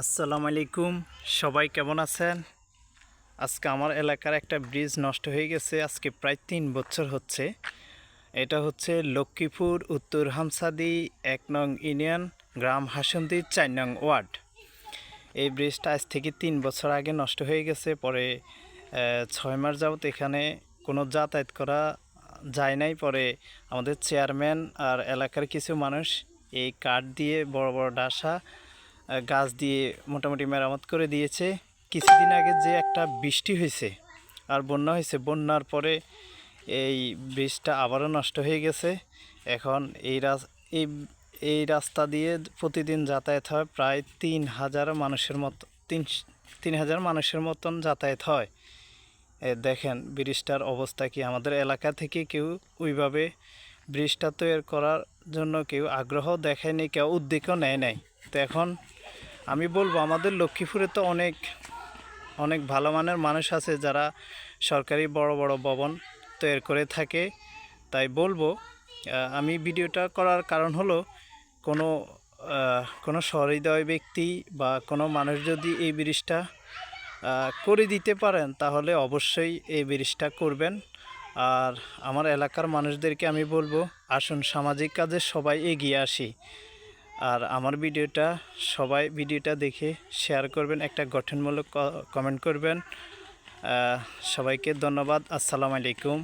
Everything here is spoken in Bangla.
আসসালামু আলাইকুম। সবাই কেমন আছেন? আজকে আমার এলাকার একটা ব্রিজ নষ্ট হয়ে গেছে। আজকে প্রায় 3 বছর হচ্ছে। এটা হচ্ছে লক্ষ্মীপুর উত্তর হামসাদি 1 নং ইউনিয়ন, গ্রাম হাসন্দি 4 নং ওয়ার্ড। এই ব্রিজটা আজ থেকে 3 বছর আগে নষ্ট হয়ে গেছে। পরে 6 মাস যাবত এখানে কোনো যাতায়াত করা যায় নাই। পরে আমাদের চেয়ারম্যান আর এলাকার কিছু মানুষ এই কাঠ দিয়ে বড় বড় ডাসা গাছ দিয়ে মোটামুটি মেরামত করে দিয়েছে। কিছুদিন আগে যে একটা বৃষ্টি হয়েছে আর বন্যা হয়েছে, বন্যার পরে এই ব্রিজটা আবারও নষ্ট হয়ে গেছে। এখন এই এই রাস্তা দিয়ে প্রতিদিন যাতায়াত হয় প্রায় 3,000 মানুষের মতো, 3,000 মানুষের মতন যাতায়াত হয়। দেখেন ব্রিজটার অবস্থা কি। আমাদের এলাকা থেকে কেউ ওইভাবে ব্রিজটা তৈরি করার জন্য কেউ আগ্রহ দেখায়নি, কেউ উদ্যোগও নেয় নাই। তো এখন আমি বলবো, আমাদের লক্ষ্মীপুরে তো অনেক অনেক ভালো মানের মানুষ আছে যারা সরকারি বড় বড় ভবন তৈরি করে থাকে। তাই বলবো, আমি ভিডিওটা করার কারণ হলো, কোনো কোনো সহৃদয় ব্যক্তি বা কোনো মানুষ যদি এই ব্রিজটা করে দিতে পারেন তাহলে অবশ্যই এই ব্রিজটা করবেন। আর আমার এলাকার মানুষদেরকে আমি বলবো, আসুন সামাজিক কাজে সবাই এগিয়ে আসি। আর আমার সবাই ভিডিওটা দেখে শেয়ার করবেন, একটা গঠনমূলক কমেন্ট করবেন। সবাইকে ধন্যবাদ। আসসালামু আলাইকুম।